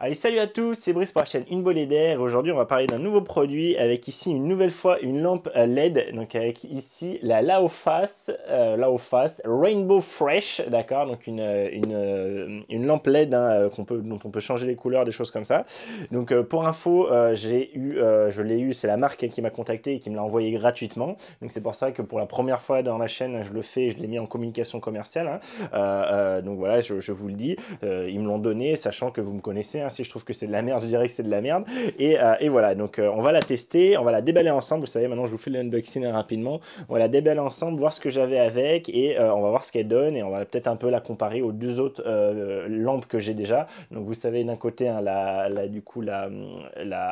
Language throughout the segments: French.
Allez, salut à tous, c'est Brice pour la chaîne Une Bolée d'Air. Aujourd'hui, on va parler d'un nouveau produit avec ici une nouvelle fois une lampe LED. Donc avec ici la Laofast Rainbow Fresh, d'accord. Donc une lampe LED hein, dont on peut changer les couleurs, des choses comme ça. Donc pour info, je l'ai eu, c'est la marque qui m'a contacté et qui me l'a envoyé gratuitement. Donc c'est pour ça que pour la première fois dans la chaîne, je le fais, je l'ai mis en communication commerciale. Hein. Donc voilà, je vous le dis, ils me l'ont donné, sachant que vous me connaissez. Hein, si je trouve que c'est de la merde, je dirais que c'est de la merde. Et voilà, donc on va la tester, on va la déballer ensemble. Vous savez, maintenant je vous fais l'unboxing rapidement. On va la déballer ensemble, voir ce que j'avais avec et on va voir ce qu'elle donne. Et on va peut-être un peu la comparer aux deux autres lampes que j'ai déjà. Donc vous savez, d'un côté, hein, la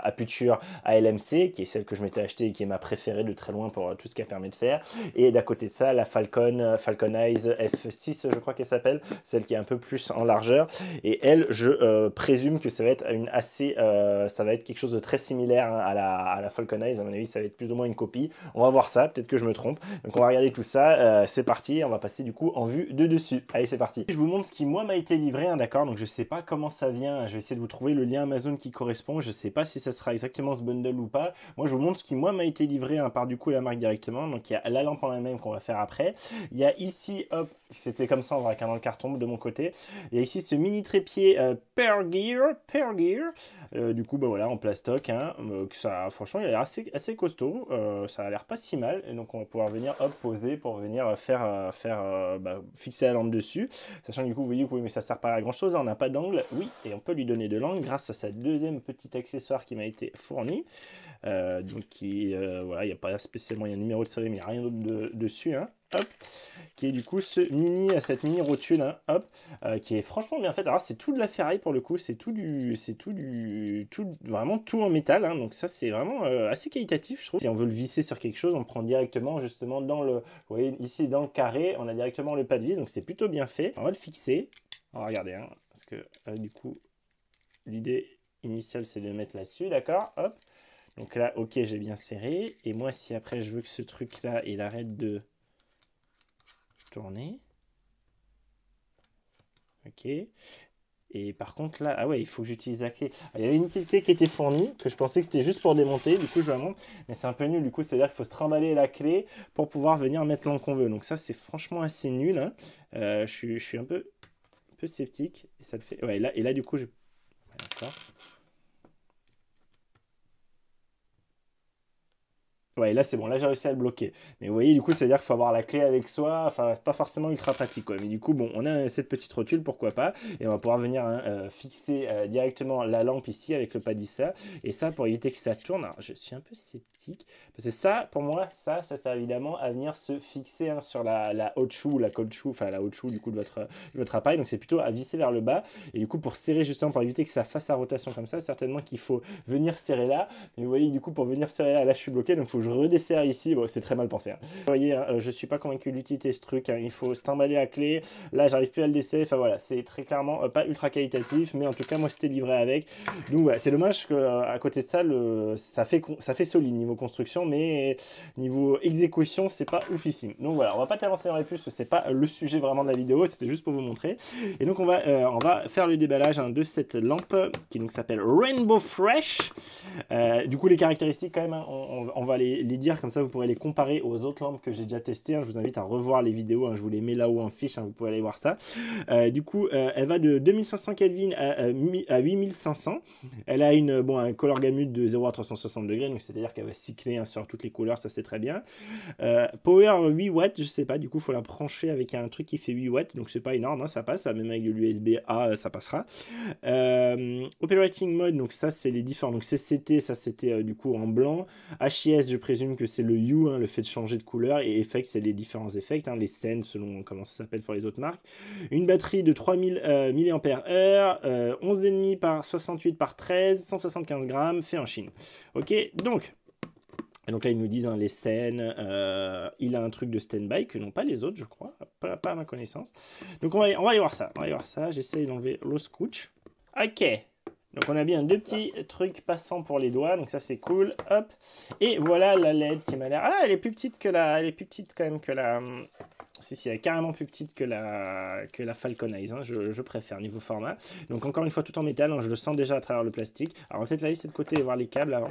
Aputure ALMC, qui est celle que je m'étais achetée et qui est ma préférée de très loin pour tout ce qu'elle permet de faire. Et d'à côté de ça, la Falcon Eyes F6, je crois qu'elle s'appelle, celle qui est un peu plus en largeur. Et elle, je présume que ça va être ça va être quelque chose de très similaire hein, à la Falcon Eyes. À mon avis, ça va être plus ou moins une copie. On va voir ça, peut-être que je me trompe. Donc on va regarder tout ça. C'est parti, on va passer du coup en vue de dessus. Allez, c'est parti. Je vous montre ce qui moi m'a été livré, hein, d'accord. Donc je sais pas comment ça vient. Je vais essayer de vous trouver le lien Amazon qui correspond. Je sais pas si ça sera exactement ce bundle ou pas. Moi, je vous montre ce qui moi m'a été livré hein, par du coup la marque directement. Donc il y a la lampe en elle-même qu'on va faire après. Il y a ici, hop, c'était comme ça, on va dans le carton de mon côté. Il y a ici ce mini trépied Pearl Gear. Du coup, bah voilà, en plastoc. Hein, ça, franchement, il a l'air assez costaud. Ça a l'air pas si mal. Et donc, on va pouvoir venir hop, poser pour venir fixer la lampe dessus. Sachant que du coup, vous voyez, oui, mais ça sert pas à grand chose. Hein, on n'a pas d'angle. Oui, et on peut lui donner de l'angle grâce à sa deuxième petit accessoire qui m'a été fourni. Voilà, il n'y a pas spécialement, il y a un numéro de série, mais il n'y a rien d'autre dessus. Hein. Hop, qui est du coup cette mini rotule, hein, hop, qui est franchement bien faite. Alors c'est tout de la ferraille pour le coup, vraiment tout en métal, hein, donc ça c'est vraiment assez qualitatif, je trouve. Si on veut le visser sur quelque chose, on prend directement justement vous voyez ici dans le carré, on a directement le pas de vis, donc c'est plutôt bien fait. On va le fixer. On va regarder, hein, parce que du coup, l'idée initiale c'est de le mettre là-dessus, d'accord, hop. Donc là, ok, j'ai bien serré. Et moi, si après je veux que ce truc-là, il arrête de tourner. Ok. Et par contre là, ah ouais, il faut que j'utilise la clé. Il y avait une petite clé qui était fournie, que je pensais que c'était juste pour démonter, du coup je la montre, mais c'est un peu nul, du coup c'est-à-dire qu'il faut se trimballer la clé pour pouvoir venir mettre l'angle qu'on veut. Donc ça c'est franchement assez nul. Hein. Je suis un peu sceptique, et ça le fait. Ouais, et là du coup, ouais, d'accord. Ouais, là c'est bon, là j'ai réussi à le bloquer. Mais vous voyez, du coup, ça veut dire qu'il faut avoir la clé avec soi, enfin, pas forcément ultra pratique, quoi. Mais du coup, bon, on a cette petite rotule, pourquoi pas, et on va pouvoir venir hein, fixer directement la lampe ici avec le padissa. Et ça, pour éviter que ça tourne, alors je suis un peu sceptique, parce que ça, pour moi, ça sert évidemment à venir se fixer hein, sur la haute choue, la cold choue, enfin la haute choue du coup de votre appareil, donc c'est plutôt à visser vers le bas. Et du coup, pour serrer justement, pour éviter que ça fasse sa rotation comme ça, certainement qu'il faut venir serrer là. Mais vous voyez, du coup, pour venir serrer là, je suis bloqué, donc il faut que je redesserre ici. Bon, c'est très mal pensé. Hein. Vous voyez, hein, je suis pas convaincu de l'utilité de ce truc. Hein. Il faut se trimballer la clé. Là, j'arrive plus à le desserrer. Enfin voilà, c'est très clairement pas ultra qualitatif, mais en tout cas, moi, c'était livré avec. Donc voilà, c'est dommage qu'à côté de ça, ça fait solide niveau construction, mais niveau exécution, c'est pas oufissime. Donc voilà, on va pas t'avancer dans les plus, parce que c'est pas le sujet vraiment de la vidéo. C'était juste pour vous montrer. Et donc on va faire le déballage hein, de cette lampe qui donc s'appelle Rainbow Fresh. Du coup, les caractéristiques, quand même, hein, on va les dire, comme ça vous pourrez les comparer aux autres lampes que j'ai déjà testées. Hein. Je vous invite à revoir les vidéos, hein, je vous les mets là-haut en fiche, hein, vous pouvez aller voir ça. Du coup, elle va de 2500 Kelvin à 8500. Elle a un color gamut de 0 à 360 degrés, donc c'est-à-dire qu'elle va cycler hein, sur toutes les couleurs, ça c'est très bien. Power 8 watts, je sais pas, du coup, il faut la brancher avec un truc qui fait 8 watts, donc c'est pas énorme, hein, ça passe, même avec de l'USB-A, ça passera. Operating mode, donc ça c'est les différents, donc CCT, ça c'était du coup en blanc. HIS, je présume que c'est le hue, hein, le fait de changer de couleur, et effect, c'est les différents effets, hein, les scènes selon comment ça s'appelle pour les autres marques. Une batterie de 3000 mAh, 11,5 par 68 par 13, 175 grammes, fait en Chine. Ok, donc là, ils nous disent hein, les scènes. Il a un truc de stand-by que n'ont pas les autres, je crois. Pas à ma connaissance. Donc, on va aller voir ça. J'essaye d'enlever le scotch. Ok. Donc, on a bien deux petits trucs passants pour les doigts. Donc, ça, c'est cool. Hop. Et voilà la LED qui m'a l'air... Ah, elle est plus petite que la... Elle est plus petite quand même que Si, elle est carrément plus petite que la Falcon Eyes, hein, je préfère niveau format. Donc encore une fois tout en métal, hein, je le sens déjà à travers le plastique. Alors on va peut-être la laisser de côté et voir les câbles avant.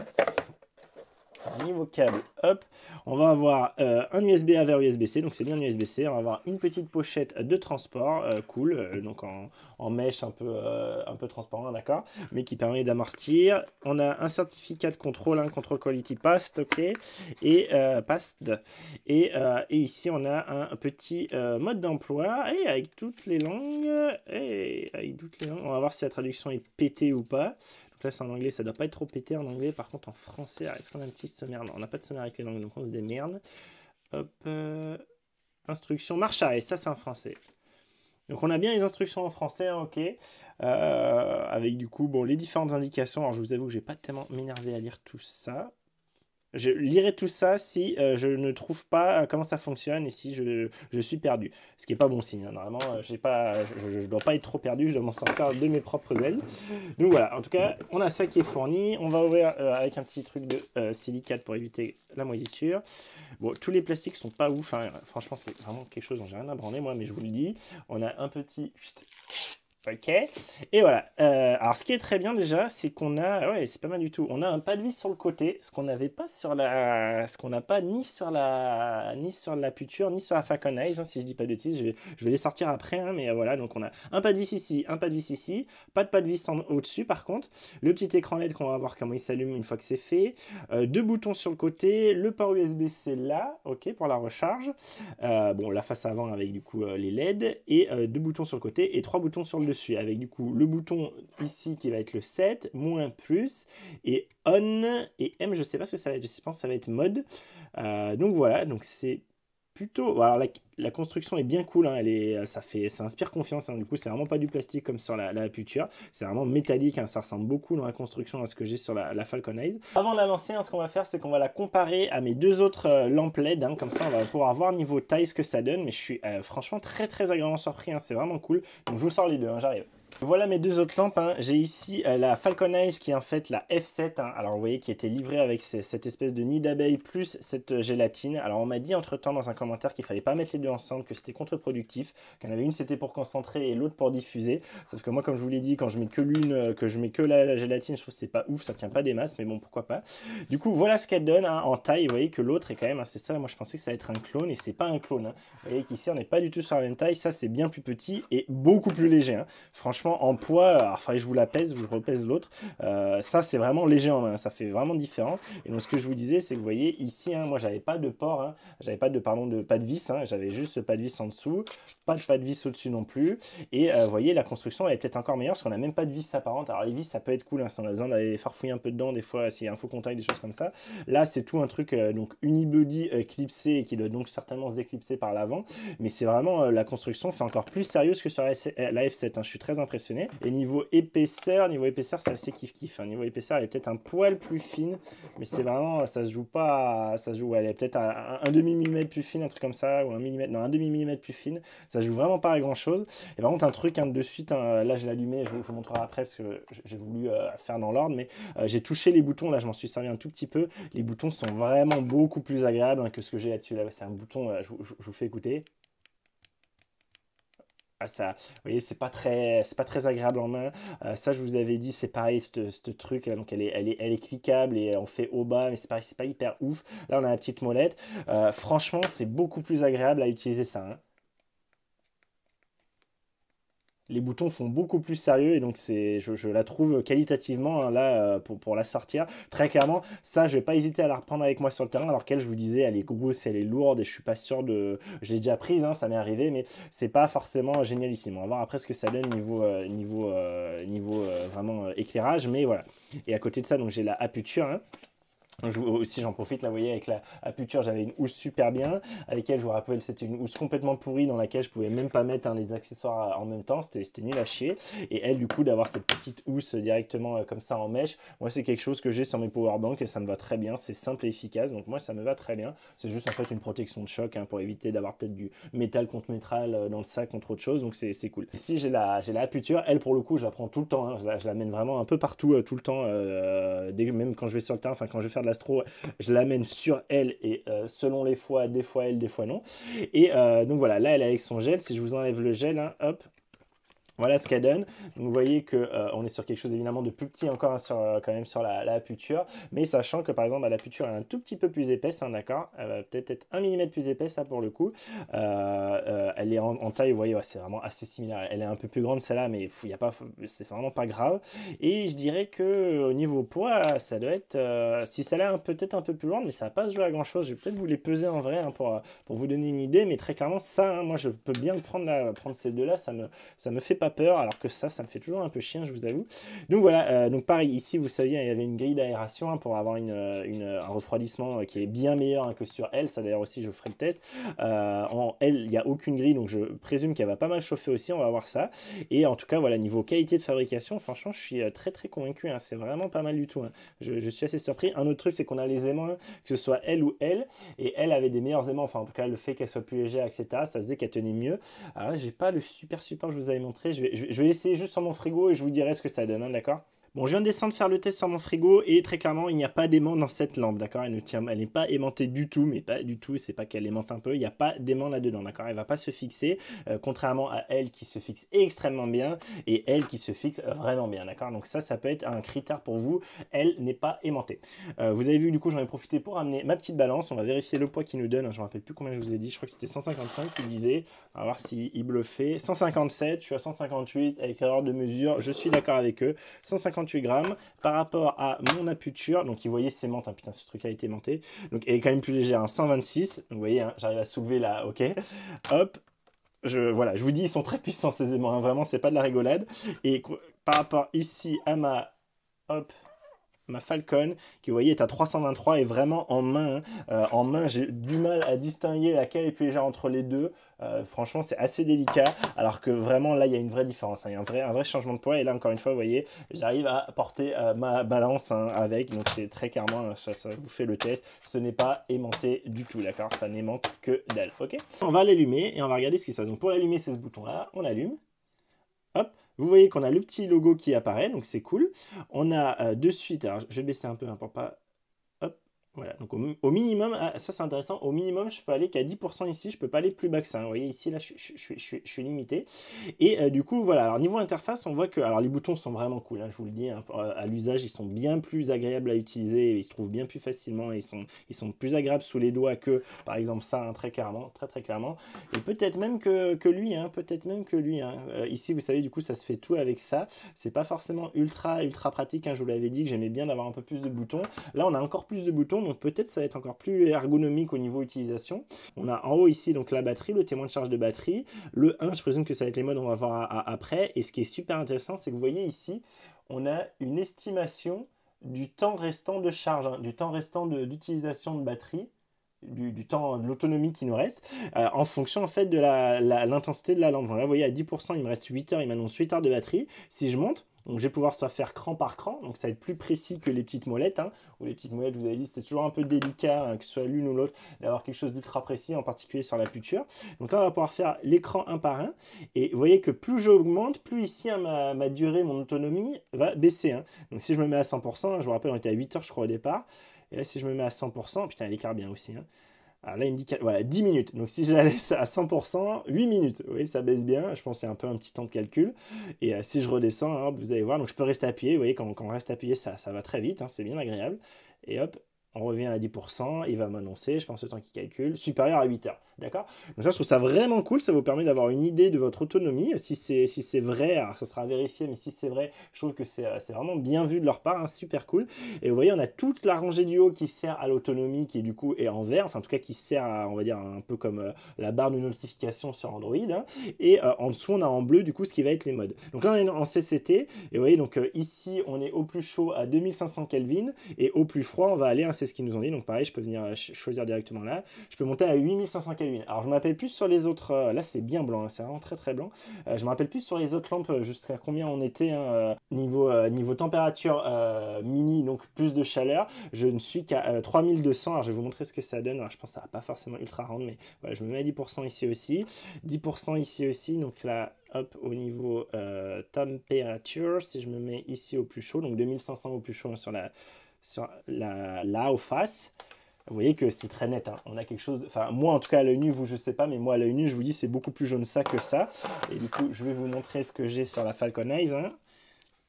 Niveau câble, hop, on va avoir un USB-A vers USB-C, donc c'est bien un USB-C. On va avoir une petite pochette de transport, cool, donc en mèche un peu transparent, d'accord, mais qui permet d'amortir. On a un certificat de contrôle, un control quality passed, ok, et passed. Et ici on a un petit mode d'emploi et avec toutes les langues, on va voir si la traduction est pétée ou pas. Donc là c'est en anglais, ça doit pas être trop pété en anglais. Par contre en français, est-ce qu'on a un petit sommaire? Non, on n'a pas de sommaire avec les langues, donc on se démerde. Hop, instruction, marche arrêt, ça c'est en français. Donc on a bien les instructions en français, hein, ok. Avec du coup, bon, les différentes indications. Alors je vous avoue que je vais pas tellement m'énerver à lire tout ça. Je lirai tout ça si je ne trouve pas comment ça fonctionne et si je suis perdu. Ce qui n'est pas bon signe, hein. Normalement, je ne dois pas être trop perdu, je dois m'en sortir de mes propres ailes. Donc voilà, en tout cas, on a ça qui est fourni. On va ouvrir avec un petit truc de silicate pour éviter la moisissure. Bon, tous les plastiques sont pas ouf, hein. Franchement, c'est vraiment quelque chose dont j'ai rien à branler, moi, mais je vous le dis. On a un petit... Ok, et voilà. Alors, ce qui est très bien déjà, c'est qu'on a, ouais, c'est pas mal du tout. On a un pas de vis sur le côté, ce qu'on n'avait pas sur ce qu'on n'a pas ni sur la Puture, ni sur la Falcon Eyes, hein, si je dis pas de bêtises. Je vais les sortir après, hein, mais voilà. Donc, on a un pas de vis ici, un pas de vis ici, pas de vis au-dessus. Par contre, le petit écran LED qu'on va voir comment il s'allume une fois que c'est fait. Deux boutons sur le côté, le port USB-C là, ok, pour la recharge. Bon, la face avant avec du coup les LED et deux boutons sur le côté et trois boutons sur le dessus avec du coup le bouton ici qui va être le 7, moins plus et on et M, je sais pas ce que ça va être, je pense que ça va être mode. Donc voilà, donc c'est plutôt... Alors la construction est bien cool, hein, ça inspire confiance, hein, du coup c'est vraiment pas du plastique comme sur la Puture, c'est vraiment métallique, hein, ça ressemble beaucoup dans la construction à ce que j'ai sur la Falcon Eyes. Avant de la lancer, hein, ce qu'on va faire c'est qu'on va la comparer à mes deux autres lampes LED, hein, comme ça on va pouvoir voir niveau taille ce que ça donne, mais je suis franchement très agréablement surpris, hein, c'est vraiment cool, donc je vous sors les deux, hein, j'arrive. Voilà mes deux autres lampes, hein. J'ai ici la Falcon Eyes qui est en fait la F7, hein. Alors vous voyez qui était livrée avec cette espèce de nid d'abeille plus cette gélatine. Alors on m'a dit entre temps dans un commentaire qu'il fallait pas mettre les deux ensemble, que c'était contre-productif, qu'il y en avait une c'était pour concentrer et l'autre pour diffuser. Sauf que moi comme je vous l'ai dit, quand je mets que l'une, que je mets que la gélatine, je trouve que c'est pas ouf, ça tient pas des masses, mais bon pourquoi pas. Du coup voilà ce qu'elle donne, hein, en taille. Vous voyez que l'autre est quand même, hein, c'est ça, moi je pensais que ça allait être un clone et c'est pas un clone, hein. Vous voyez qu'ici on n'est pas du tout sur la même taille, ça c'est bien plus petit et beaucoup plus léger, hein. Franchement en poids, alors faudrait que je vous la pèse, je repèse l'autre, ça c'est vraiment léger en main, ça fait vraiment différent. Et donc ce que je vous disais c'est que vous voyez ici, hein, moi j'avais pas de port, hein, j'avais pas de vis, hein, j'avais juste pas de vis en dessous, pas de vis au dessus non plus. Et vous voyez la construction elle est peut-être encore meilleure parce qu'on a même pas de vis apparente. Alors les vis ça peut être cool, hein, si on a besoin d'aller farfouiller un peu dedans des fois, s'il y a un faux contact, des choses comme ça. Là c'est tout un truc donc unibody clipsé et qui doit donc certainement se déclipser par l'avant, mais c'est vraiment la construction fait encore plus sérieuse que sur la F7, hein. Je suis très impressionné. Et niveau épaisseur c'est assez kiff-kiff, hein. Niveau épaisseur elle est peut-être un poil plus fine, mais c'est vraiment, ça se joue pas, ça se joue, elle est peut-être un demi-millimètre plus fine, un truc comme ça, ou un millimètre, non un demi-millimètre plus fine, ça se joue vraiment pas à grand chose. Et par contre un truc, hein, de suite, hein, là je l'ai allumé, je vous montrerai après parce que j'ai voulu faire dans l'ordre, mais j'ai touché les boutons, là je m'en suis servi un tout petit peu, les boutons sont vraiment beaucoup plus agréables, hein, que ce que j'ai là-dessus, là c'est un bouton, je vous fais écouter. Ah, ça, vous voyez, c'est pas très agréable en main. Ça, je vous avais dit, c'est pareil, ce truc là, donc elle est cliquable et on fait au bas, mais c'est pareil, c'est pas hyper ouf. Là, on a la petite molette. Franchement, c'est beaucoup plus agréable à utiliser ça, hein. Les boutons font beaucoup plus sérieux et donc je la trouve qualitativement, hein, là pour la sortir très clairement. Ça je vais pas hésiter à la reprendre avec moi sur le terrain, alors qu'elle, je vous disais, elle est grosse, elle est lourde et je suis pas sûr de... Je l'ai déjà prise, hein, ça m'est arrivé, mais c'est pas forcément génialissime. On va voir après ce que ça donne niveau vraiment éclairage, mais voilà. Et à côté de ça, donc j'ai la Aputure, hein. Aussi j'en profite, là vous voyez avec la Aputure j'avais une housse super bien, avec elle je vous rappelle c'était une housse complètement pourrie dans laquelle je pouvais même pas mettre, hein, les accessoires en même temps, c'était nul à chier. Et elle du coup d'avoir cette petite housse directement comme ça en mèche, moi c'est quelque chose que j'ai sur mes powerbanks et ça me va très bien, c'est simple et efficace, donc moi ça me va très bien. C'est juste en fait une protection de choc, hein, pour éviter d'avoir peut-être du métal contre métal dans le sac contre autre chose, donc c'est cool. Ici j'ai la Aputure, elle pour le coup je la prends tout le temps, hein, je la mène vraiment un peu partout tout le temps, même quand je vais sur le terrain, enfin quand je vais faire de de l'astro, je l'amène sur elle et selon les fois, des fois elle, des fois non. Et donc voilà, là elle est avec son gel. Si je vous enlève le gel, hein, hop, voilà ce qu'elle donne. Donc vous voyez que on est sur quelque chose évidemment de plus petit encore, hein, quand même sur la puture, mais sachant que par exemple la puture est un tout petit peu plus épaisse, hein, d'accord, elle va peut-être être 1 mm plus épaisse, ça pour le coup. Elle est en taille, vous voyez, ouais, c'est vraiment assez similaire. Elle est un peu plus grande celle-là, mais y a pas, c'est vraiment pas grave. Et je dirais que au niveau poids, ça doit être, si celle-là est peut-être un peu plus lourde, mais ça va pas se jouer à grand chose. Je vais peut-être vous les peser en vrai, hein, pour vous donner une idée, mais très clairement ça, hein, moi je peux bien le prendre là, prendre ces deux-là, ça me fait pas peur, alors que ça me fait toujours un peu chien, je vous avoue. Donc voilà, donc pareil, ici, vous saviez, il y avait une grille d'aération, hein, pour avoir un refroidissement qui est bien meilleur, hein, que sur elle. Ça, d'ailleurs, aussi, je ferai le test. En elle, il n'y a aucune grille, donc je présume qu'elle va pas mal chauffer aussi, on va voir ça. Et en tout cas, voilà, niveau qualité de fabrication, franchement, je suis très, très convaincu, hein, c'est vraiment pas mal du tout, hein. Je suis assez surpris. Un autre truc, c'est qu'on a les aimants, hein, que ce soit elle ou elle, et elle avait des meilleurs aimants, enfin, en tout cas, le fait qu'elle soit plus légère, etc., ça faisait qu'elle tenait mieux. Alors là, j'ai pas le super support que je vous avais montré. Je vais essayer juste sur mon frigo et je vous dirai ce que ça donne, hein, d'accord? Bon, je viens de descendre faire le test sur mon frigo et très clairement, il n'y a pas d'aimant dans cette lampe, d'accord? Elle n'est pas aimantée du tout, mais pas du tout, c'est pas qu'elle aimante un peu, il n'y a pas d'aimant là-dedans, d'accord? Elle va pas se fixer, contrairement à elle qui se fixe extrêmement bien et elle qui se fixe vraiment bien, d'accord? Donc ça peut être un critère pour vous, elle n'est pas aimantée. Vous avez vu, du coup, j'en ai profité pour amener ma petite balance, on va vérifier le poids qu'il nous donne, hein, je ne me rappelle plus combien je vous ai dit, je crois que c'était 155 qu'il disait, on va voir s'il bluffait, 157, je suis à 158 avec erreur de mesure, je suis d'accord avec eux, 158 grammes par rapport à mon aputure. Donc, vous voyez, c'est menthe. Hein, putain, ce truc a été aimanté. Donc, elle est quand même plus légère. Hein, 126. Donc, vous voyez, hein, j'arrive à soulever là. OK. Hop. Voilà, je vous dis, ils sont très puissants ces aimants. Hein, vraiment, c'est pas de la rigolade. Et par rapport ici à hop, ma Falcon, qui vous voyez est à 323 et vraiment en main. Hein. En main, j'ai du mal à distinguer laquelle est plus légère entre les deux. Franchement, c'est assez délicat. Alors que vraiment, là, il y a une vraie différence. Hein. Il y a un vrai changement de poids. Et là, encore une fois, vous voyez, j'arrive à porter ma balance, hein, avec. Donc, c'est très clairement, ça vous fait le test. Ce n'est pas aimanté du tout, d'accord? Ça n'aimante que dalle, ok? On va l'allumer et on va regarder ce qui se passe. Donc, pour l'allumer, c'est ce bouton-là. On allume. Hop, vous voyez qu'on a le petit logo qui apparaît, donc c'est cool. On a de suite, alors je vais baisser un peu, hein, pour pas... Hop, voilà, donc au minimum, ah, ça c'est intéressant, au minimum je peux aller qu'à 10% ici, je peux pas aller plus bas que ça, hein. Vous voyez ici, là je suis limité. Et du coup, voilà, alors niveau interface, on voit que alors, les boutons sont vraiment cool, hein, je vous le dis, hein, à l'usage, ils sont bien plus agréables à utiliser, ils se trouvent bien plus facilement, ils sont plus agréables sous les doigts que, par exemple, ça, hein, très clairement, très clairement. Et peut-être même que lui, hein, peut-être même que lui. Hein. Ici, vous savez, du coup, ça se fait tout avec ça. C'est pas forcément ultra pratique, hein, je vous l'avais dit que j'aimais bien d'avoir un peu plus de boutons. Là, on a encore plus de boutons, donc peut-être ça va être encore plus ergonomique au niveau utilisation. On a en haut ici donc la batterie, le témoin de charge de batterie. Le 1, je présume que ça va être les modes, on va voir après. Et ce qui est super intéressant, c'est que vous voyez ici, on a une estimation du temps restant de charge, hein, du temps restant d'utilisation de batterie. Du temps, de l'autonomie qui nous reste, en fonction en fait de l'intensité de la lampe. Donc là, vous voyez, à 10%, il me reste 8 heures, il m'annonce 8 heures de batterie. Si je monte, donc je vais pouvoir soit faire cran par cran, donc ça va être plus précis que les petites molettes, hein, ou les petites molettes, vous avez dit, c'est toujours un peu délicat, hein, que ce soit l'une ou l'autre, d'avoir quelque chose d'ultra précis, en particulier sur la puture. Donc là, on va pouvoir faire l'écran un par un, et vous voyez que plus j'augmente, plus ici, hein, ma durée, mon autonomie va baisser. Hein. Donc si je me mets à 100%, hein, je vous rappelle, on était à 8 heures, je crois, au départ. Et là, si je me mets à 100%, putain, elle écarte bien aussi. Hein. Alors là, il me dit voilà, 10 minutes. Donc si je la laisse à 100%, 8 minutes. Vous voyez, ça baisse bien. Je pense qu'il y a un peu un petit temps de calcul. Et si je redescends, hein, vous allez voir. Donc je peux rester appuyé. Vous voyez, quand on reste appuyé, ça va très vite. Hein, c'est bien agréable. Et hop, on revient à 10%. Il va m'annoncer, je pense, le temps qu'il calcule, supérieur à 8 heures. D'accord? Donc ça, je trouve ça vraiment cool. Ça vous permet d'avoir une idée de votre autonomie. Si c'est vrai, alors ça sera vérifié, mais si c'est vrai, je trouve que c'est vraiment bien vu de leur part. Hein, super cool. Et vous voyez, on a toute la rangée du haut qui sert à l'autonomie, qui du coup est en vert. Enfin, en tout cas, qui sert à, on va dire, un peu comme la barre de notification sur Android. Hein. Et en dessous, on a en bleu, du coup, ce qui va être les modes. Donc là, on est en CCT. Et vous voyez, donc ici, on est au plus chaud à 2500 Kelvin. Et au plus froid, on va aller, hein, c'est ce qu'ils nous ont dit. Donc pareil, je peux venir choisir directement là. Je peux monter à 8500 Kelvin. Alors, je me rappelle plus sur les autres. Là, c'est bien blanc. Hein, c'est vraiment très blanc. Je me rappelle plus sur les autres lampes jusqu'à combien on était. Hein, niveau température mini, donc plus de chaleur. Je ne suis qu'à 3200. Alors, je vais vous montrer ce que ça donne. Alors, je pense que ça va pas forcément ultra rendre, mais voilà, je me mets à 10% ici aussi. 10% ici aussi. Donc là, hop, au niveau température, si je me mets ici au plus chaud, donc 2500 au plus chaud, hein, sur la haut face, vous voyez que c'est très net, hein. On a quelque chose, enfin moi en tout cas à l'œil nu, vous je sais pas, mais moi à l'œil nu je vous dis c'est beaucoup plus jaune ça que ça. Et du coup je vais vous montrer ce que j'ai sur la Falcon Eyes, hein.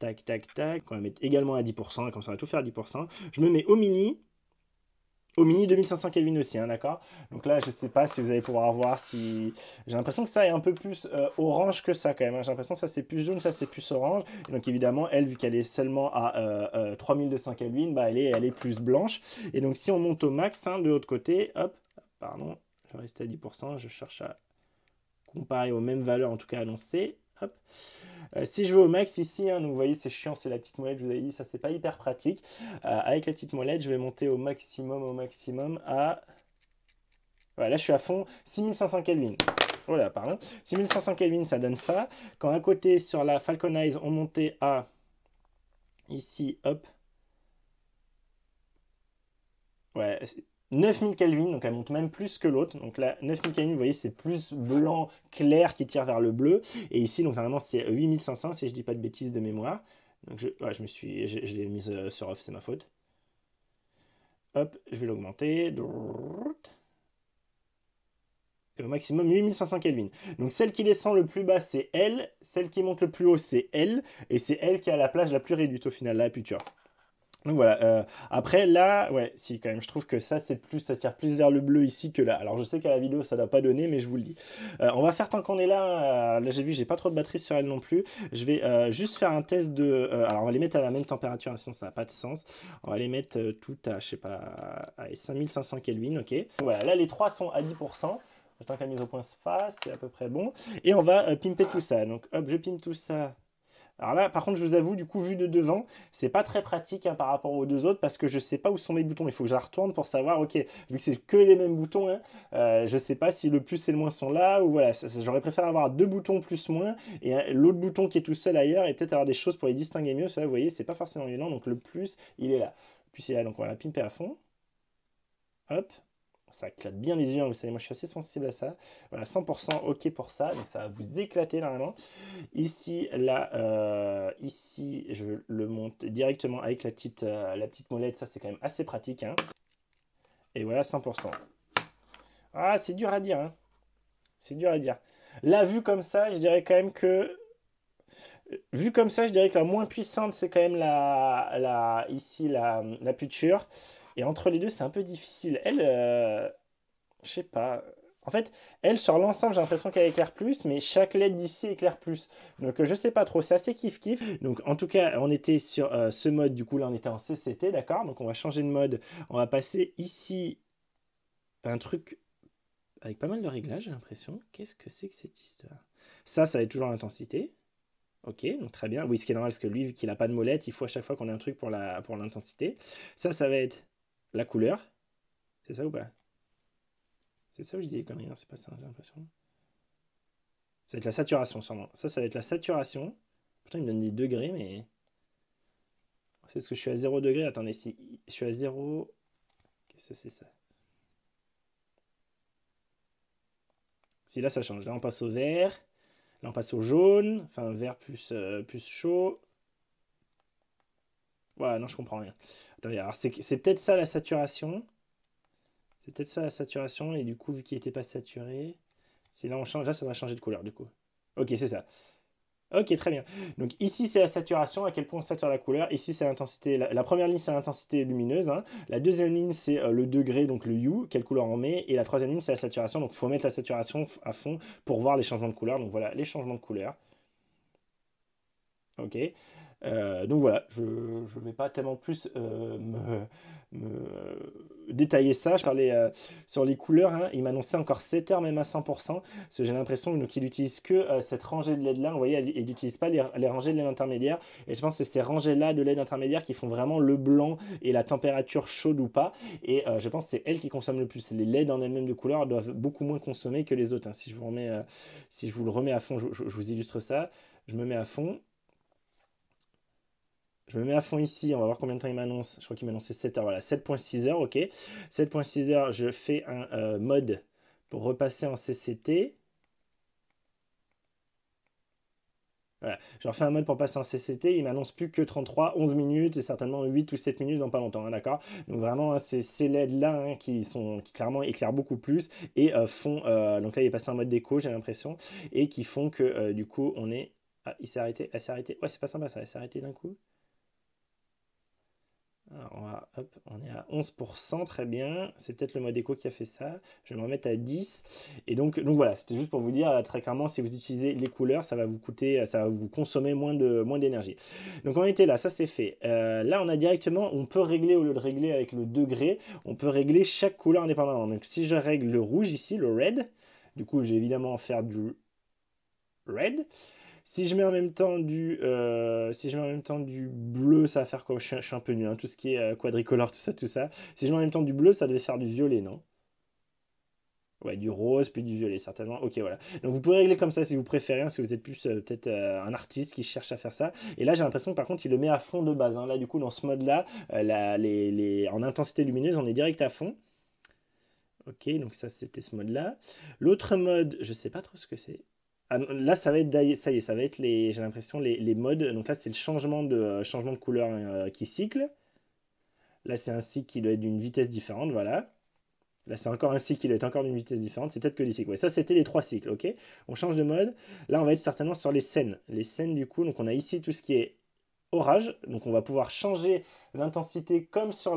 Tac, tac, tac. On va mettre également à 10%, comme ça on va tout faire à 10%. Je me mets au mini 2500 Kelvin aussi, hein, d'accord. Donc là, je sais pas si vous allez pouvoir voir si... J'ai l'impression que ça est un peu plus orange que ça quand même, hein. J'ai l'impression que ça c'est plus jaune, ça c'est plus orange. Et donc évidemment, elle, vu qu'elle est seulement à 3200 Kelvin, bah, elle est plus blanche. Et donc si on monte au max, hein, de l'autre côté, hop, pardon, je reste à 10%, je cherche à comparer aux mêmes valeurs, en tout cas annoncées. Hop. Si je vais au max ici, hein, donc vous voyez c'est chiant, c'est la petite molette, je vous avais dit ça c'est pas hyper pratique. Avec la petite molette je vais monter au maximum à... Voilà, là je suis à fond 6500 Kelvin. Voilà, pardon. 6500 Kelvin ça donne ça. Quand à côté sur la Falcon Eyes on montait à... Ici, hop. Ouais, 9000 Kelvin, donc elle monte même plus que l'autre. Donc là, 9000 Kelvin, vous voyez, c'est plus blanc clair qui tire vers le bleu. Et ici, donc normalement, c'est 8500, si je dis pas de bêtises de mémoire. Donc je l'ai mise sur off, c'est ma faute. Hop, je vais l'augmenter. Et au maximum 8500 Kelvin. Donc celle qui descend le plus bas, c'est elle. Celle qui monte le plus haut, c'est elle. Et c'est elle qui a la plage la plus réduite au final, la aputure. Donc voilà, après là, ouais, si quand même, je trouve que ça c'est plus, ça tire plus vers le bleu ici que là. Alors je sais qu'à la vidéo ça ne doit pas donner, mais je vous le dis. On va faire tant qu'on est là, là j'ai vu, j'ai pas trop de batterie sur elle non plus. Je vais juste faire un test de, alors on va les mettre à la même température, hein, sinon ça n'a pas de sens. On va les mettre tout à, je sais pas, à 5500 Kelvin, ok. Voilà, là les trois sont à 10%. Tant que la mise au point se fasse, c'est à peu près bon. Et on va pimper tout ça. Donc hop, je pimpe tout ça. Alors là, par contre, je vous avoue, du coup, vu de devant, c'est pas très pratique hein, par rapport aux deux autres parce que je sais pas où sont mes boutons. Il faut que je la retourne pour savoir, ok, vu que c'est que les mêmes boutons, hein, je sais pas si le plus et le moins sont là ou voilà. J'aurais préféré avoir deux boutons plus moins et l'autre bouton qui est tout seul ailleurs et peut-être avoir des choses pour les distinguer mieux. Ça, vous voyez, c'est pas forcément évident. Donc le plus, il est là. Le plus, il est là. Donc on va la pimper à fond. Hop. Ça éclate bien les yeux, hein, vous savez, moi je suis assez sensible à ça. Voilà, 100% ok pour ça, donc ça va vous éclater normalement. Ici, là, ici, je le monte directement avec la petite molette, ça c'est quand même assez pratique, hein. Et voilà, 100%. Ah, c'est dur à dire, hein. C'est dur à dire. Là, vu comme ça, je dirais quand même que... Vu comme ça, je dirais que la moins puissante, c'est quand même ici, la puture. Et entre les deux, c'est un peu difficile. Elle, je sais pas. En fait, elle, sur l'ensemble, j'ai l'impression qu'elle éclaire plus, mais chaque LED d'ici éclaire plus. Donc, je sais pas trop. C'est assez kiff-kiff. Donc, en tout cas, on était sur ce mode. Du coup, là, on était en CCT, d'accord? Donc, on va changer de mode. On va passer ici un truc avec pas mal de réglages, j'ai l'impression. Qu'est-ce que c'est que cette histoire? Ça va être toujours l'intensité. Ok, donc très bien. Oui, ce qui est normal, parce que lui, vu qu'il n'a pas de molette, il faut à chaque fois qu'on a un truc pour l'intensité. Ça va être la couleur. C'est ça ou pas? C'est ça ou je dis des conneries? Non, c'est pas ça, j'ai l'impression. Ça va être la saturation, sûrement. Ça va être la saturation. Pourtant, il me donne des degrés, mais... C'est ce que je suis à 0 degré. Attendez, si je suis à 0... Qu'est-ce que c'est ça? Si là, ça change. Là, on passe au vert. Là, on passe au jaune. Enfin, vert plus chaud. Ouais, non, je comprends rien. Attendez, alors c'est peut-être ça la saturation. C'est peut-être ça la saturation. Et du coup, vu qu'il n'était pas saturé... Si là, on change, là, ça va changer de couleur, du coup. Ok, c'est ça. Ok, très bien. Donc ici, c'est la saturation, à quel point on sature la couleur. Ici, c'est l'intensité. La première ligne, c'est l'intensité lumineuse, hein. La deuxième ligne, c'est le degré, donc le hue, quelle couleur on met. Et la troisième ligne, c'est la saturation. Donc il faut mettre la saturation à fond pour voir les changements de couleur. Donc voilà, les changements de couleur. Ok. Donc voilà, je ne vais pas tellement plus me détailler ça. Je parlais sur les couleurs, hein. Il m'annonçait encore 7 heures même à 100%. Parce que j'ai l'impression qu'il n'utilise que cette rangée de LED là. Vous voyez, il n'utilise pas les rangées de LED intermédiaires. Et je pense que c'est ces rangées là de LED intermédiaires qui font vraiment le blanc et la température chaude ou pas. Et je pense que c'est elles qui consomment le plus. Les LED en elles-mêmes de couleur doivent beaucoup moins consommer que les autres, hein. Si je vous le remets à fond, je vous illustre ça. Je me mets à fond. Je me mets à fond ici, on va voir combien de temps il m'annonce. Je crois qu'il m'annonçait 7 heures, voilà, 7.6 heures, ok. 7.6 heures, je fais un mode pour repasser en CCT. Voilà. Je refais un mode pour passer en CCT, il m'annonce plus que 33, 11 minutes et certainement 8 ou 7 minutes dans pas longtemps, hein, d'accord? Donc vraiment, hein, c'est ces LED-là hein, qui clairement éclairent beaucoup plus et font... donc là, il est passé en mode déco, j'ai l'impression, et qui font que du coup, on est... Ah, il s'est arrêté, elle s'est arrêtée. Ouais, c'est pas sympa ça, elle s'est arrêtée d'un coup. Alors, hop, on est à 11%, très bien. C'est peut-être le mode éco qui a fait ça. Je vais me remettre à 10. Et donc voilà, c'était juste pour vous dire très clairement, si vous utilisez les couleurs, ça va vous coûter, ça va vous consommer moins d'énergie. Donc on était là, ça c'est fait. Là, on a directement, on peut régler, au lieu de régler avec le degré, on peut régler chaque couleur indépendamment. Donc si je règle le rouge ici, le red, du coup, je vais évidemment faire du red. Si je mets en même temps si je mets en même temps du bleu, ça va faire quoi? Je suis un peu nul, hein, tout ce qui est quadricolore, tout ça, tout ça. Si je mets en même temps du bleu, ça devait faire du violet, non? Ouais, du rose, puis du violet, certainement. Ok, voilà. Donc vous pouvez régler comme ça si vous préférez, hein, si vous êtes plus peut-être un artiste qui cherche à faire ça. Et là, j'ai l'impression que par contre, il le met à fond de base, hein. Là, du coup, dans ce mode-là, en intensité lumineuse, on est direct à fond. Ok, donc ça, c'était ce mode-là. L'autre mode, je sais pas trop ce que c'est. Ah, là, ça va être, ça y est, ça va être j'ai l'impression, les modes. Donc là, c'est le changement de couleur qui cycle. Là, c'est un cycle qui doit être d'une vitesse différente, voilà. Là, c'est encore un cycle qui doit être encore d'une vitesse différente. C'est peut-être que les cycles. Ouais, ça, c'était les trois cycles, ok? On change de mode. Là, on va être certainement sur les scènes. Les scènes, du coup, donc on a ici tout ce qui est orage. Donc on va pouvoir changer l'intensité comme sur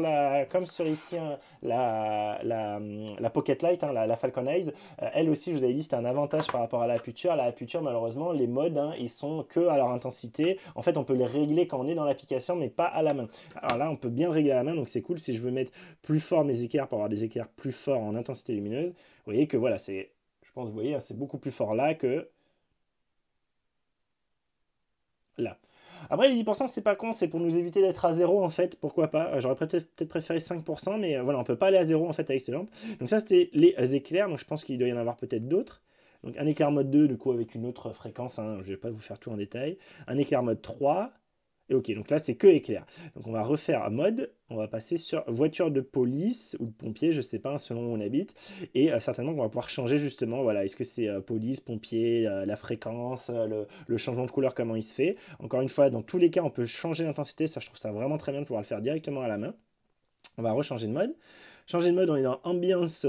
ici hein, la Pocket Light, hein, la Falcon Eyes. Elle aussi, je vous avais dit, c'est un avantage par rapport à la Aputure. La Aputure, malheureusement, les modes, hein, ils sont que à leur intensité. En fait, on peut les régler quand on est dans l'application, mais pas à la main. Alors là, on peut bien le régler à la main, donc c'est cool. Si je veux mettre plus fort mes éclairs pour avoir des éclairs plus forts en intensité lumineuse, vous voyez que voilà, je pense, vous voyez, hein, c'est beaucoup plus fort là que là. Après, les 10%, c'est pas con, c'est pour nous éviter d'être à zéro en fait, pourquoi pas. J'aurais peut-être préféré 5%, mais voilà, on peut pas aller à zéro en fait avec ces lampes. Donc ça, c'était les éclairs, donc je pense qu'il doit y en avoir peut-être d'autres. Donc un éclair mode 2, du coup, avec une autre fréquence, hein, je vais pas vous faire tout en détail. Un éclair mode 3, et ok, donc là, c'est que éclair. Donc on va refaire un mode, on va passer sur voiture de police ou de pompier, je sais pas, selon où on habite. Et certainement qu'on va pouvoir changer justement, voilà, est-ce que c'est police, pompier, la fréquence, le changement de couleur, comment il se fait. Encore une fois, dans tous les cas, on peut changer l'intensité, ça je trouve ça vraiment très bien de pouvoir le faire directement à la main. On va rechanger de mode. Changer de mode, on est dans ambiance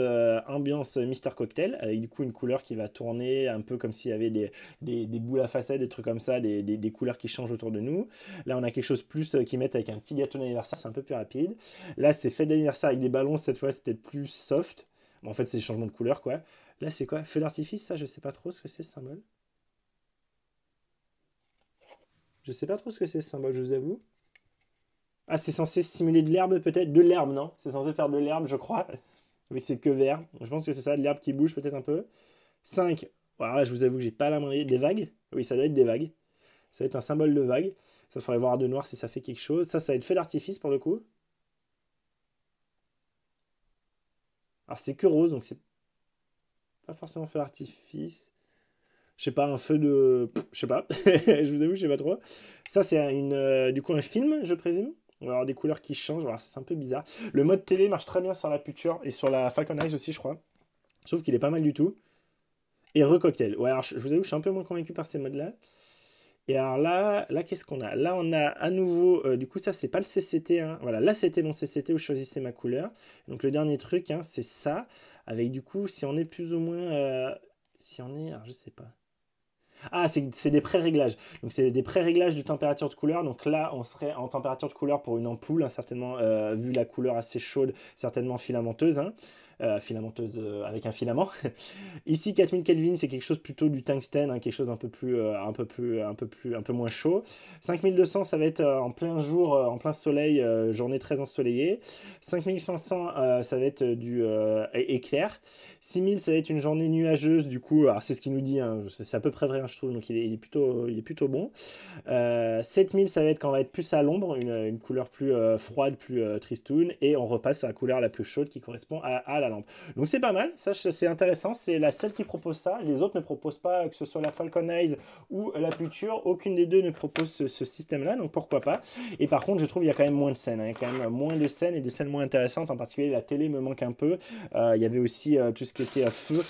Mister Cocktail, avec du coup une couleur qui va tourner un peu comme s'il y avait des boules à facettes, des trucs comme ça, des couleurs qui changent autour de nous. Là, on a quelque chose plus qui met avec un petit gâteau d'anniversaire, c'est un peu plus rapide. Là, c'est fête d'anniversaire avec des ballons, cette fois, c'est peut-être plus soft. Bon, en fait, c'est des changements de couleur, quoi. Là, c'est quoi? Feu d'artifice, ça, je sais pas trop ce que c'est ce symbole. Je sais pas trop ce que c'est ce symbole, je vous avoue. Ah, c'est censé simuler de l'herbe, peut-être? De l'herbe, non? C'est censé faire de l'herbe, je crois. Oui, c'est que vert. Je pense que c'est ça, de l'herbe qui bouge peut-être un peu. 5. Voilà, je vous avoue que j'ai pas la moindre idée. Des vagues? Oui, ça doit être des vagues. Ça va être un symbole de vague. Ça faudrait voir de noir si ça fait quelque chose. Ça va être feu d'artifice pour le coup. Alors c'est que rose, donc c'est pas forcément feu d'artifice. Je sais pas, un feu de... Je sais pas. Je vous avoue, je sais pas trop. Ça, c'est du coup un film, je présume. On va avoir des couleurs qui changent. Alors, c'est un peu bizarre. Le mode télé marche très bien sur la Puture et sur la Falcon Eyes aussi, je crois. Je trouve qu'il est pas mal du tout. Et recocktail. Ouais, alors je vous avoue, je suis un peu moins convaincu par ces modes-là. Et alors là qu'est-ce qu'on a? Là, on a à nouveau, du coup, ça, c'est pas le CCT, hein. Voilà, là, c'était mon CCT où je choisissais ma couleur. Donc, le dernier truc, hein, c'est ça. Avec, du coup, si on est plus ou moins... si on est... Alors, je sais pas. Ah, c'est des pré-réglages. Donc, c'est des pré-réglages de température de couleur. Donc là, on serait en température de couleur pour une ampoule, hein, certainement, vu la couleur assez chaude, certainement filamenteuse, hein. Filamenteuse avec un filament. Ici, 4000 Kelvin, c'est quelque chose plutôt du tungstène, hein, quelque chose un peu moins chaud. 5200, ça va être en plein jour, en plein soleil, journée très ensoleillée. 5500, ça va être du éclair. 6000, ça va être une journée nuageuse, du coup, alors c'est ce qu'il nous dit, hein, c'est à peu près vrai, hein, je trouve, donc il est plutôt bon. 7000, ça va être quand on va être plus à l'ombre, une couleur plus froide, plus tristoun, et on repasse à la couleur la plus chaude qui correspond à la lampe. Donc c'est pas mal, ça c'est intéressant, c'est la seule qui propose ça. Les autres ne proposent pas, que ce soit la Falcon Eyes ou la Puture, aucune des deux ne propose ce système-là, donc pourquoi pas. Et par contre, je trouve qu'il y a quand même moins de scènes, hein. Il y a quand même moins de scènes et des scènes moins intéressantes, en particulier la télé me manque un peu. Il y avait aussi tout ce qui était feu,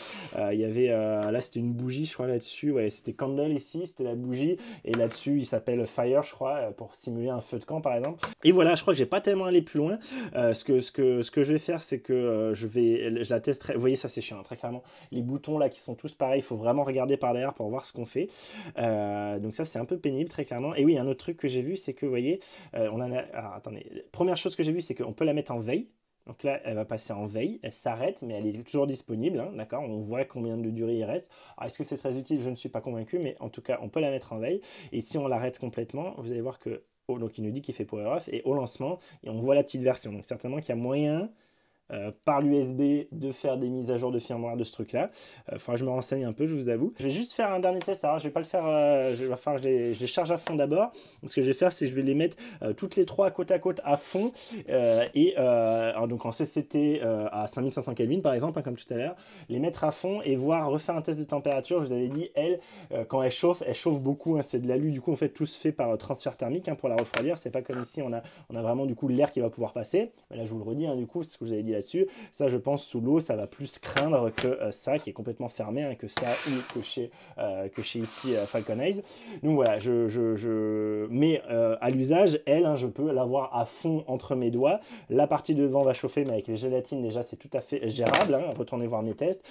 il y avait, là c'était une bougie je crois là-dessus, ouais, c'était Candle ici, c'était la bougie, et là-dessus il s'appelle Fire je crois, pour simuler un feu de camp par exemple. Et voilà, je crois que j'ai pas tellement allé plus loin. Ce que je vais faire, c'est que je la testerai. Vous voyez, ça c'est chiant, hein, très clairement. Les boutons là qui sont tous pareils, il faut vraiment regarder par derrière pour voir ce qu'on fait. Donc ça c'est un peu pénible, très clairement. Et oui, un autre truc que j'ai vu, c'est que vous voyez, on en a. Alors, attendez, première chose que j'ai vu, c'est qu'on peut la mettre en veille. Donc là, elle va passer en veille, elle s'arrête, mais elle est toujours disponible, hein, d'accord? On voit combien de durée il reste. Alors, est-ce que c'est très utile? Je ne suis pas convaincu, mais en tout cas, on peut la mettre en veille. Et si on l'arrête complètement, vous allez voir que, oh, donc il nous dit qu'il fait power off, et au lancement, et on voit la petite version. Donc certainement qu'il y a moyen, par l'USB, de faire des mises à jour de firmware de ce truc-là. Faudra que je me renseigne un peu, je vous avoue. Je vais juste faire un dernier test. Alors, je vais pas le faire, je vais faire, je les charge à fond d'abord. Ce que je vais faire, c'est que je vais les mettre toutes les trois côte à côte à fond. Donc en CCT à 5500 Kelvin, par exemple, hein, comme tout à l'heure. Les mettre à fond et voir, refaire un test de température. Je vous avais dit, elle, quand elle chauffe beaucoup. Hein, c'est de l'alu, du coup, en fait, tout se fait par transfert thermique, hein, pour la refroidir. C'est pas comme ici, on a vraiment, du coup, l'air qui va pouvoir passer. Mais là, je vous le redis, hein, du coup, c'est ce que vous avez dit là-dessus. Ça, je pense, sous l'eau, ça va plus craindre que ça, qui est complètement fermé, hein, que ça, ou que chez ici Falcon Eyes. Donc voilà, mais à l'usage, elle, hein, je peux l'avoir à fond entre mes doigts. La partie de devant va chauffer, mais avec les gélatines, déjà, c'est tout à fait gérable. Hein, retournez voir mes tests.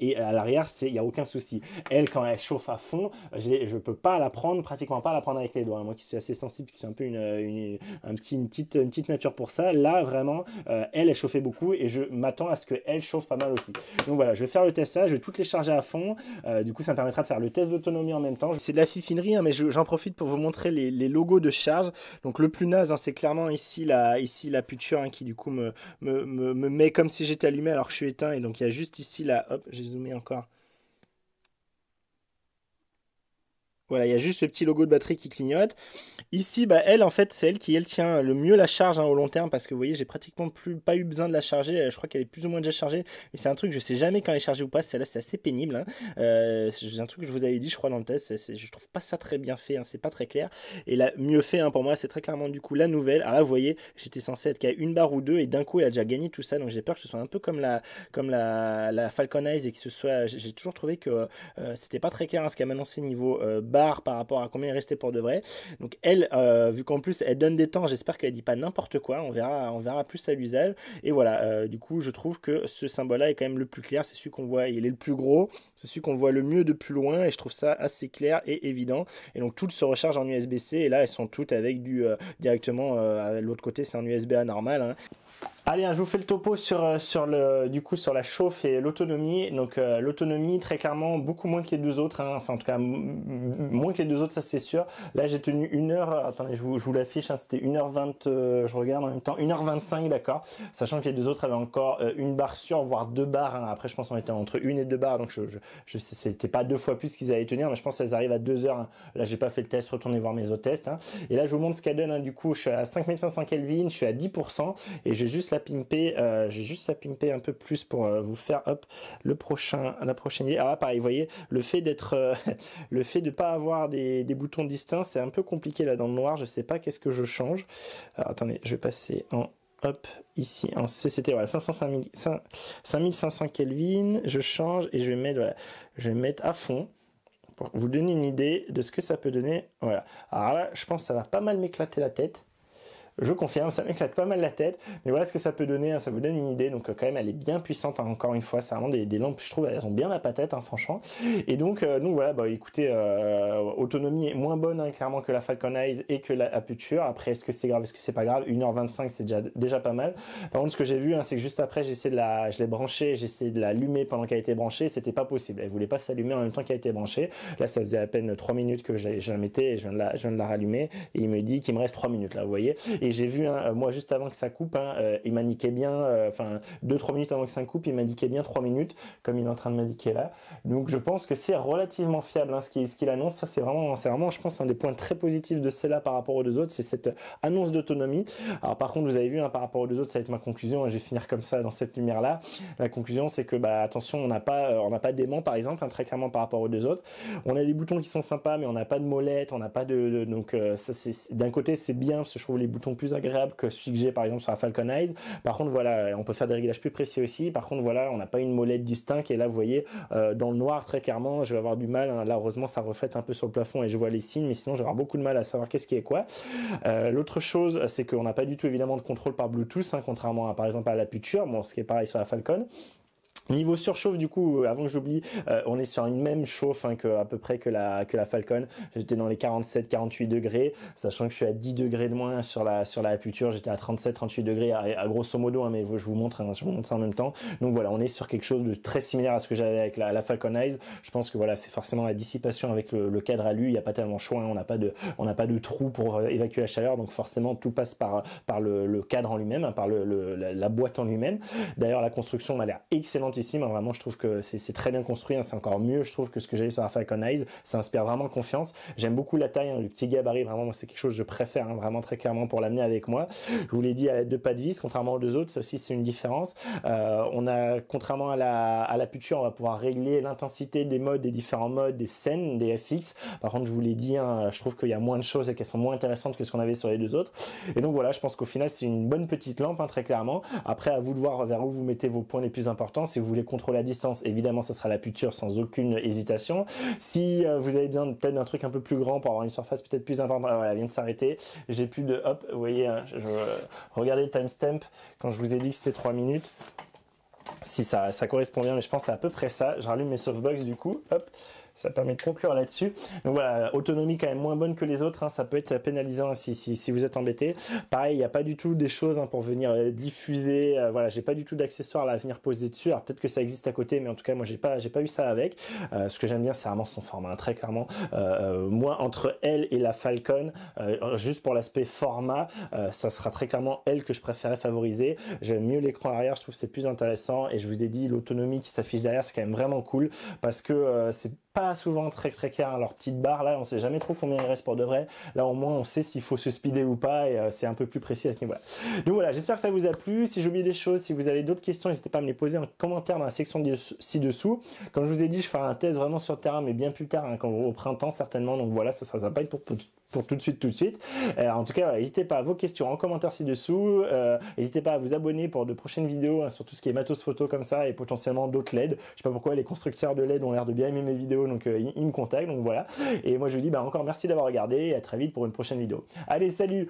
Et à l'arrière, il n'y a aucun souci. Elle, quand elle chauffe à fond, je peux pas la prendre, pratiquement pas la prendre avec les doigts. Moi qui suis assez sensible, qui suis un peu une petite nature pour ça, là, vraiment, elle chauffait beaucoup et je m'attends à ce qu'elle chauffe pas mal aussi. Donc voilà, je vais faire le test ça, je vais toutes les charger à fond. Du coup, ça me permettra de faire le test d'autonomie en même temps. C'est de la fifinerie, hein, mais j'en profite pour vous montrer les logos de charge. Donc le plus naze, hein, c'est clairement ici la Puture, hein, qui du coup me met comme si j'étais allumé alors que je suis éteint. Et donc il y a juste ici hop, j'ai zoomé encore. Voilà, il y a juste le petit logo de batterie qui clignote. Ici, bah, elle, en fait, c'est elle qui tient le mieux la charge, hein, au long terme, parce que vous voyez, j'ai pratiquement pas eu besoin de la charger. Je crois qu'elle est plus ou moins déjà chargée, mais c'est un truc, je sais jamais quand elle est chargée ou pas. Celle-là, c'est assez pénible, hein. C'est un truc que je vous avais dit, je crois, dans le test. Je trouve pas ça très bien fait, hein, c'est pas très clair. Et là, mieux fait, hein, pour moi, c'est très clairement du coup la nouvelle. Alors là, vous voyez, j'étais censé être qu'à une barre ou deux, et d'un coup, elle a déjà gagné tout ça. Donc j'ai peur que ce soit un peu comme la Falcon Eyes, et que ce soit. J'ai toujours trouvé que c'était pas très clair, hein, ce qu'elle m'a annoncé niveau barre par rapport à combien il restait pour de vrai. Donc elle, vu qu'en plus elle donne des temps, j'espère qu'elle dit pas n'importe quoi, on verra plus à l'usage. Et voilà, du coup je trouve que ce symbole là est quand même le plus clair, c'est celui qu'on voit, il est le plus gros, c'est celui qu'on voit le mieux de plus loin, et je trouve ça assez clair et évident. Et donc toutes se rechargent en USB-C, et là elles sont toutes avec du directement, l'autre côté c'est en USB-A normal, hein. Allez, hein, je vous fais le topo sur la chauffe et l'autonomie. Donc l'autonomie, très clairement, beaucoup moins que les deux autres, hein. Enfin en tout cas moins que les deux autres, ça c'est sûr. Là j'ai tenu 1 heure, attendez, je vous l'affiche, hein, c'était 1h20, je regarde en même temps, 1h25, d'accord. Sachant que les deux autres avaient encore une barre sûre, voire 2 barres, hein. Après je pense qu'on était entre 1 et 2 barres, donc c'était pas 2 fois plus qu'ils allaient tenir, mais je pense qu'elles arrivent à 2 heures, hein. Là j'ai pas fait le test, retournez voir mes autres tests, hein. Et là je vous montre ce qu'elle donne, hein. Du coup je suis à 5500 Kelvin, je suis à 10%, et j'ai juste la pimper un peu plus pour vous faire hop la prochaine idée. Alors là pareil, vous voyez, le fait de pas avoir des boutons distincts, c'est un peu compliqué là dans le noir, je sais pas qu'est-ce que je change. Alors attendez, je vais passer en hop ici en CCT, voilà, 5500 Kelvin, je change et je vais mettre à fond pour vous donner une idée de ce que ça peut donner. Voilà, alors là je pense que ça va pas mal m'éclater la tête. Je confirme, ça m'éclate pas mal la tête, mais voilà ce que ça peut donner, hein, ça vous donne une idée. Donc quand même elle est bien puissante, hein, encore une fois, c'est vraiment des lampes, je trouve elles ont bien la patate, hein, franchement. Et donc voilà, bah écoutez, autonomie est moins bonne, hein, clairement, que la Falcon Eyes et que la Puture. Après, est-ce que c'est grave, est-ce que c'est pas grave? 1h25 c'est déjà pas mal. Par contre ce que j'ai vu, hein, c'est que juste après je l'ai branchée, j'ai essayé de l'allumer pendant qu'elle était branchée, c'était pas possible, elle voulait pas s'allumer en même temps qu'elle était branchée. Là ça faisait à peine 3 minutes que je la mettais et je viens de la rallumer, et il me dit qu'il me reste 3 minutes là, vous voyez. Et et j'ai vu, hein, moi juste avant que ça coupe, hein, il m'indiquait bien, enfin 2-3 minutes avant que ça coupe, il m'indiquait bien 3 minutes, comme il est en train de m'indiquer là. Donc je pense que c'est relativement fiable, hein, ce qu'il annonce. Ça c'est vraiment, je pense, un des points très positifs de celle-là par rapport aux deux autres, c'est cette annonce d'autonomie. Alors par contre, vous avez vu, hein, par rapport aux deux autres, ça va être ma conclusion, hein, je vais finir comme ça dans cette lumière-là. La conclusion, c'est que, bah, attention, on n'a pas d'aimant, par exemple, hein, très clairement par rapport aux deux autres. On a des boutons qui sont sympas, mais on n'a pas de molette, on n'a pas donc ça, d'un côté, c'est bien, parce que je trouve les boutons plus agréables que celui que j'ai, par exemple, sur la Falcon Eyes. Par contre, voilà, on peut faire des réglages plus précis aussi. Par contre, voilà, on n'a pas une molette distincte, et là, vous voyez, dans le noir, très clairement, je vais avoir du mal, hein. Là, heureusement, ça reflète un peu sur le plafond et je vois les signes, mais sinon, je vais avoir beaucoup de mal à savoir qu'est-ce qui est quoi. L'autre chose, c'est qu'on n'a pas du tout, évidemment, de contrôle par Bluetooth, hein, contrairement à, par exemple, à la Future, bon, ce qui est pareil sur la Falcon. Niveau surchauffe, du coup, avant que j'oublie, on est sur une même chauffe, hein, à peu près que la Falcon. J'étais dans les 47-48 degrés, sachant que je suis à 10 degrés de moins sur la Future. J'étais à 37-38 degrés à grosso modo, hein, mais je vous montre, hein, je vous montre ça en même temps. Donc voilà, on est sur quelque chose de très similaire à ce que j'avais avec la Falcon Eyes. Je pense que voilà, c'est forcément la dissipation avec le cadre alu. Il n'y a pas tellement chaud, hein, on n'a pas de trou pour évacuer la chaleur, donc forcément tout passe par le cadre en lui-même, hein, par la boîte en lui-même. D'ailleurs, la construction m'a l'air excellente. Hein, vraiment, je trouve que c'est très bien construit, hein, c'est encore mieux, je trouve, que ce que j'avais sur la Falcon Eyes. Ça inspire vraiment confiance. J'aime beaucoup la taille, hein, le petit gabarit, vraiment, moi, c'est quelque chose que je préfère, hein, vraiment très clairement, pour l'amener avec moi. Je vous l'ai dit, à l'aide de pas de vis, contrairement aux deux autres, ça aussi c'est une différence. On a, contrairement à la Future, on va pouvoir régler l'intensité des modes, des différents modes, des scènes, des FX. Par contre, je vous l'ai dit, hein, je trouve qu'il y a moins de choses et qu'elles sont moins intéressantes que ce qu'on avait sur les deux autres. Et donc voilà, je pense qu'au final, c'est une bonne petite lampe, hein, très clairement. Après, à vous de voir vers où vous mettez vos points les plus importants. Si vous voulez contrôler la distance, évidemment, ça sera la Future sans aucune hésitation. Si vous avez besoin peut-être d'un truc un peu plus grand pour avoir une surface peut-être plus importante, voilà, elle vient de s'arrêter. J'ai plus de, hop, vous voyez, hein, regardez le timestamp quand je vous ai dit que c'était 3 minutes. Si ça correspond bien, mais je pense que c'est à peu près ça. Je rallume mes softbox du coup, hop. Ça permet de conclure là-dessus. Donc voilà, autonomie quand même moins bonne que les autres, hein, ça peut être pénalisant, hein, si vous êtes embêté. Pareil, il n'y a pas du tout des choses, hein, pour venir diffuser. Voilà, j'ai pas du tout d'accessoires à venir poser dessus. Alors peut-être que ça existe à côté, mais en tout cas moi j'ai pas eu ça avec. Ce que j'aime bien, c'est vraiment son format, hein, très clairement. Moi, entre elle et la Falcon, juste pour l'aspect format, ça sera très clairement elle que je préférais favoriser. J'aime mieux l'écran arrière, je trouve que c'est plus intéressant. Et je vous ai dit, l'autonomie qui s'affiche derrière, c'est quand même vraiment cool, parce que c'est pas souvent très clair, hein, leur petite barre là, on sait jamais trop combien il reste pour de vrai. Là au moins on sait s'il faut se speeder ou pas, et c'est un peu plus précis à ce niveau-là. Donc voilà, j'espère que ça vous a plu. Si j'ai oublié des choses, si vous avez d'autres questions, n'hésitez pas à me les poser en commentaire dans la section ci-dessous. Comme je vous ai dit, je ferai un test vraiment sur le terrain, mais bien plus tard, hein, au printemps certainement. Donc voilà, ça va pas être pour tout de suite. En tout cas, voilà, n'hésitez pas à vos questions en commentaire ci-dessous. N'hésitez pas à vous abonner pour de prochaines vidéos, hein, sur tout ce qui est matos photo comme ça, et potentiellement d'autres LED. Je sais pas pourquoi les constructeurs de LED ont l'air de bien aimer mes vidéos, donc ils me contactent. Donc voilà. Et moi je vous dis encore merci d'avoir regardé, et à très vite pour une prochaine vidéo. Allez, salut.